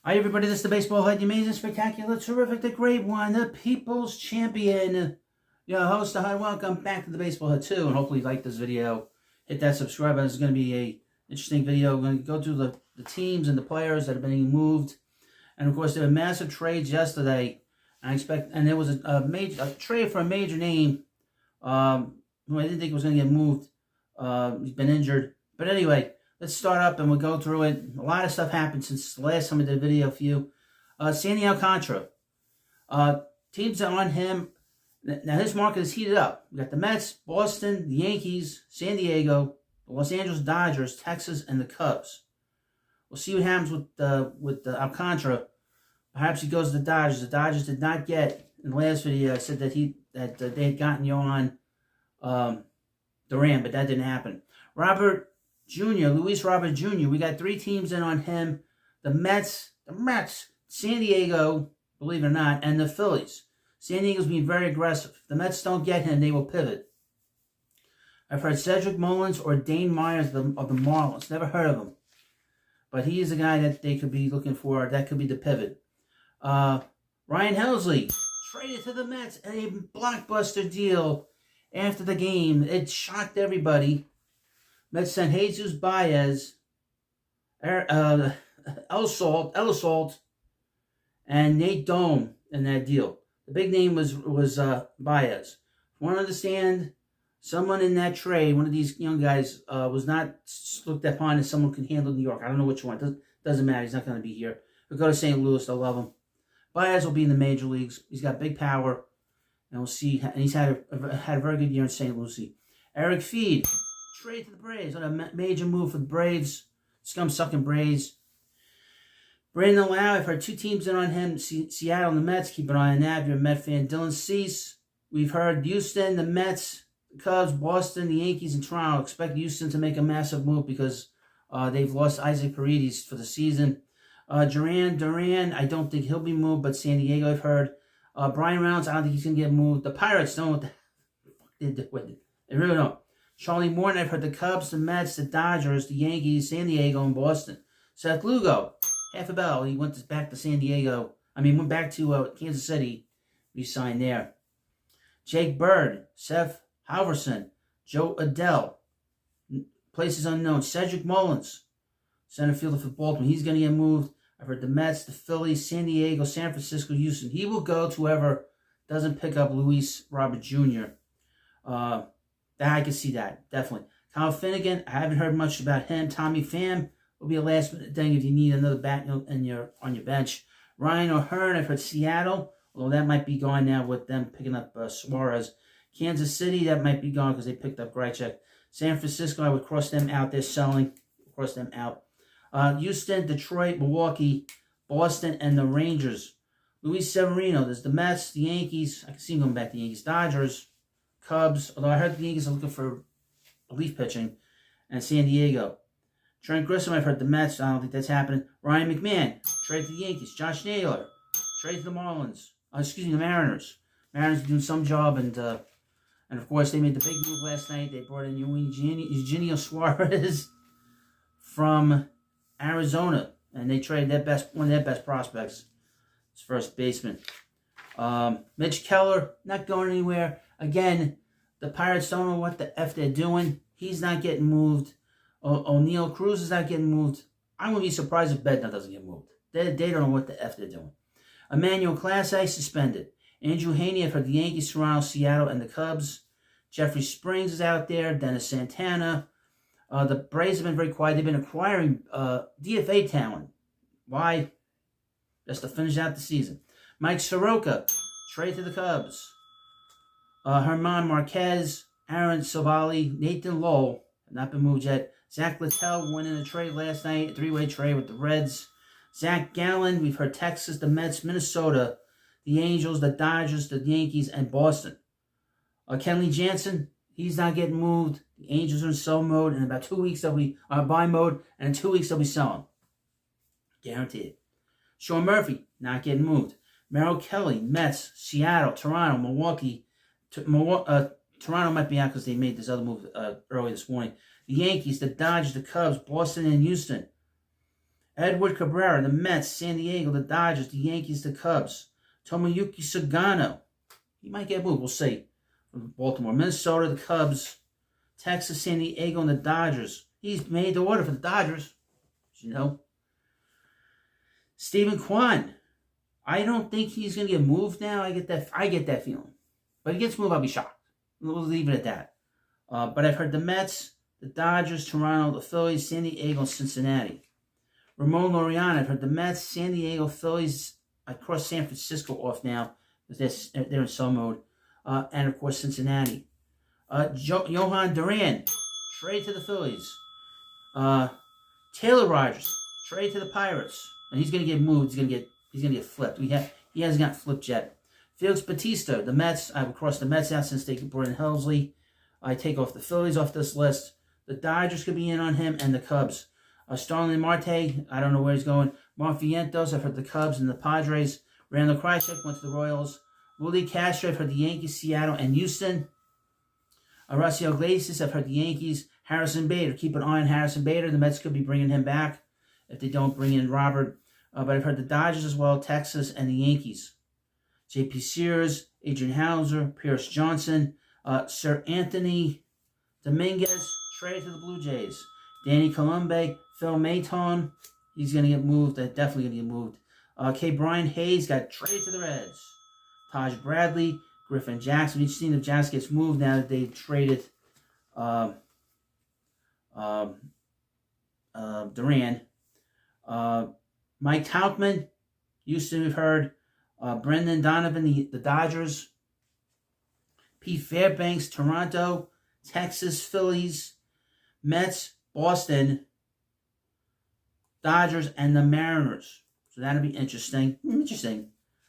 Hi everybody, this is the Baseball Head, the amazing, spectacular, terrific, the great one, the people's champion, your host, the Head. Welcome back to the Baseball Head 2, and hopefully you like this video. Hit that subscribe button. It's going to be a interesting video. We're going to go through the teams and the players that have been moved. And of course, there were massive trades yesterday. And there was a trade for a major name who I didn't think was going to get moved. He's been injured. But anyway, let's start up and we'll go through it. A lot of stuff happened since the last time I did a video for you. Sandy Alcantara. Teams are on him. Now his market is heated up. We got the Mets, Boston, the Yankees, San Diego, the Los Angeles Dodgers, Texas, and the Cubs. We'll see what happens with Alcantara. Perhaps he goes to the Dodgers. The Dodgers did not get, in the last video, I said that they had gotten you on Duran, but that didn't happen. Luis Robert Jr., we got 3 teams in on him. The Mets, San Diego, believe it or not, and the Phillies. San Diego's being very aggressive. If the Mets don't get him, they will pivot. I've heard Cedric Mullins or Dane Myers of the Marlins. Never heard of him. But he is a guy that they could be looking for. That could be the pivot. Ryan Helsley traded to the Mets in a blockbuster deal after the game. It shocked everybody. Mets sent Jesus Baez, Elisolt, and Nate Dome in that deal. The big name was Baez. From what I understand, someone in that trade, one of these young guys, was not looked upon as someone who can handle New York. I don't know which one. Doesn't matter. He's not going to be here. He'll go to St. Louis. They'll love him. Baez will be in the major leagues. He's got big power, and we'll see. And he's had a very good year in St. Lucie. Eric Feed. Trade to the Braves on a major move for the Braves. Scum-sucking Braves. Brandon Lau, I've heard 2 teams in on him. Seattle and the Mets. Keep an eye on that if you're a Met fan. Dylan Cease. We've heard Houston, the Mets, the Cubs, Boston, the Yankees, and Toronto. Expect Houston to make a massive move because they've lost Isaac Paredes for the season. Duran, I don't think he'll be moved, but San Diego, I've heard. Brian Reynolds, I don't think he's going to get moved. The Pirates don't know what the fuck they did with it. They really don't. Charlie Morton, I've heard the Cubs, the Mets, the Dodgers, the Yankees, San Diego, and Boston. Seth Lugo, half a bell. He went back to San Diego. Went back to Kansas City. He signed there. Jake Bird, Seth Halverson, Joe Adele. Places unknown. Cedric Mullins, center fielder for Baltimore. He's going to get moved. I've heard the Mets, the Phillies, San Diego, San Francisco, Houston. He will go to whoever doesn't pick up Luis Robert Jr. I can see that, definitely. Kyle Finnegan, I haven't heard much about him. Tommy Pham will be a last-minute thing if you need another bat on your bench. Ryan O'Hearn, I've heard Seattle, although that might be gone now with them picking up Suarez. Kansas City, that might be gone because they picked up Grichuk. San Francisco, I would cross them out. They're selling. Cross them out. Houston, Detroit, Milwaukee, Boston, and the Rangers. Luis Severino, there's the Mets, the Yankees. I can see him going back to the Yankees. Dodgers, Cubs, although I heard the Yankees are looking for relief pitching, and San Diego. Trent Grissom, I've heard the Mets. I don't think that's happening. Ryan McMahon, trade to the Yankees. Josh Naylor, trade to the Marlins. The Mariners. Mariners are doing some job, and of course they made the big move last night. They brought in Eugenio Suarez from Arizona, and they traded one of their best prospects, his first baseman. Mitch Keller, not going anywhere. Again, the Pirates don't know what the F they're doing. He's not getting moved. O'Neal Cruz is not getting moved. I'm going to be surprised if Bednar doesn't get moved. They don't know what the F they're doing. Emmanuel Clase suspended. Andrew Haney, I've heard the Yankees, Toronto, Seattle, and the Cubs. Jeffrey Springs is out there. Dennis Santana. The Braves have been very quiet. They've been acquiring DFA talent. Why? Just to finish out the season. Mike Soroka, trade to the Cubs. Herman Marquez, Aaron Savali, Nathan Lowell have not been moved yet. Zach Littell went in a trade last night, a 3-way trade with the Reds. Zach Gallen, we've heard Texas, the Mets, Minnesota, the Angels, the Dodgers, the Yankees, and Boston. Kenley Jansen, he's not getting moved. The Angels are in sell mode. In about 2 weeks, they'll be buy mode. And in 2 weeks, they'll be selling. Guaranteed. Sean Murphy, not getting moved. Merrill Kelly, Mets, Seattle, Toronto, Milwaukee. Toronto might be out because they made this other move early this morning. The Yankees, the Dodgers, the Cubs, Boston, and Houston. Edward Cabrera, the Mets, San Diego, the Dodgers, the Yankees, the Cubs. Tomoyuki Sugano, he might get moved. We'll see. From Baltimore, Minnesota, the Cubs, Texas, San Diego, and the Dodgers. He's made the order for the Dodgers, as you know. Stephen Kwan. I don't think he's going to get moved now. I get that feeling. But if he gets moved, I'll be shocked. We'll leave it at that. But I've heard the Mets, the Dodgers, Toronto, the Phillies, San Diego, and Cincinnati. Ramon Laureano, I've heard the Mets, San Diego, Phillies. I crossed San Francisco off now because they're in sell mode. And, of course, Cincinnati. Johan Duran, trade to the Phillies. Taylor Rogers, trade to the Pirates. And he's going to get moved. He's going to get flipped. He hasn't got flipped yet. Felix Bautista, the Mets. I've crossed the Mets out since they brought in Helsley. I take off the Phillies off this list. The Dodgers could be in on him, and the Cubs. Starling Marte, I don't know where he's going. Mark Vientos, I've heard the Cubs and the Padres. Randall Krychek went to the Royals. Willie Castro, I've heard the Yankees, Seattle, and Houston. Horacio Iglesias, I've heard the Yankees. Harrison Bader, keep an eye on Harrison Bader. The Mets could be bringing him back if they don't bring in Robert. But I've heard the Dodgers as well, Texas, and the Yankees. J.P. Sears, Adrian Hauser, Pierce Johnson, Sir Anthony Dominguez, trade to the Blue Jays. Danny Colombe, Phil Maton, he's going to get moved. Definitely going to get moved. K. Brian Hayes got traded to the Reds. Taj Bradley, Griffin Jackson. Each team of Jackson gets moved now that they traded Duran. Mike Tauchman, Houston, we've heard. Brendan Donovan, the Dodgers. Pete Fairbanks, Toronto. Texas, Phillies. Mets, Boston. Dodgers, and the Mariners. So that'll be interesting.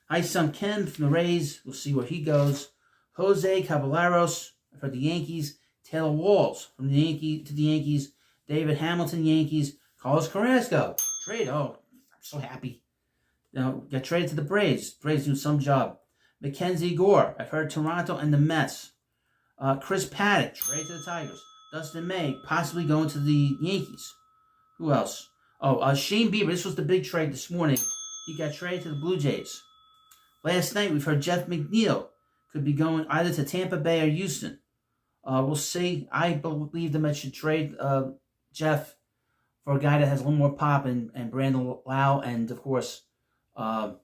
Hi-Sung Kim from the Rays. We'll see where he goes. Jose Caballeros for the Yankees. Taylor Walls from the Yankees. David Hamilton, Yankees. Carlos Carrasco. Trade. Oh, I'm so happy. Got traded to the Braves. Braves do some job. Mackenzie Gore. I've heard Toronto and the Mets. Chris Paddock. Trade to the Tigers. Dustin May. Possibly going to the Yankees. Who else? Shane Bieber. This was the big trade this morning. He got traded to the Blue Jays. Last night, we've heard Jeff McNeil could be going either to Tampa Bay or Houston. We'll see. I believe the Mets should trade Jeff for a guy that has a little more pop and Brandon Lau, and of course, one-on-one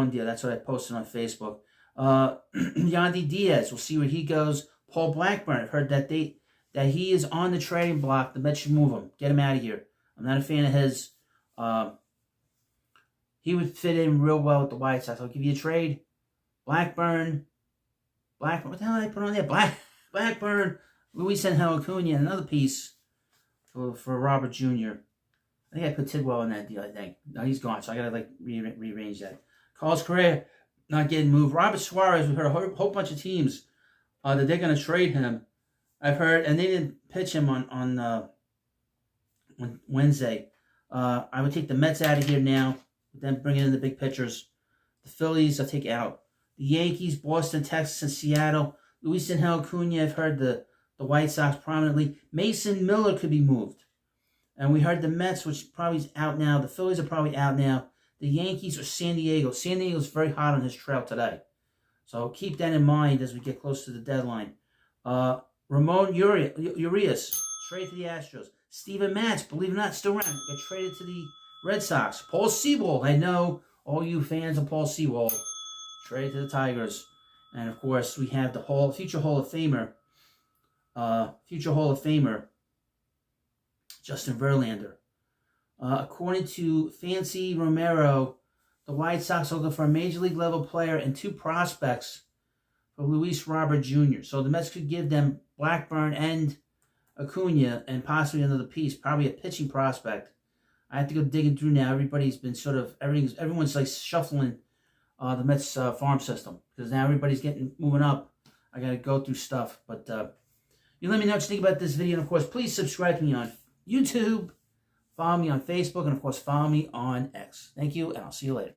deal. That's what I posted on Facebook. Yandy Diaz. We'll see where he goes. Paul Blackburn. I've heard that he is on the trading block. The Mets should move him. Get him out of here. I'm not a fan of his. He would fit in real well with the White Sox. I'll give you a trade. Blackburn. What the hell did I put on there? Blackburn. Luis Angel Acuna. Another piece for Robert Jr. I think I put Tidwell in that deal, I think. No, he's gone, so I got to rearrange that. Carlos Correa not getting moved. Robert Suarez, we heard a whole bunch of teams that they're going to trade him. I've heard, and they didn't pitch him on Wednesday. I would take the Mets out of here now, then bring in the big pitchers. The Phillies, I'll take out. The Yankees, Boston, Texas, and Seattle. Luis Angel Acuna, I've heard the White Sox prominently. Mason Miller could be moved. And we heard the Mets, which probably is out now. The Phillies are probably out now. The Yankees or San Diego. San Diego's very hot on his trail today. So keep that in mind as we get close to the deadline. Ramon Urias, trade to the Astros. Steven Matz, believe it or not, still around. Got traded to the Red Sox. Paul Sewald, I know all you fans of Paul Sewald, traded to the Tigers. And of course, we have the future Hall of Famer, Justin Verlander. According to Fancy Romero, the White Sox are looking for a major league level player and 2 prospects for Luis Robert Jr. So the Mets could give them Blackburn and Acuna and possibly another piece, probably a pitching prospect. I have to go digging through now. Everybody's been everyone's like shuffling the Mets farm system because now everybody's moving up. I got to go through stuff. But you let me know what you think about this video. And of course, please subscribe to me on YouTube, follow me on Facebook, and of course, follow me on X. Thank you, and I'll see you later.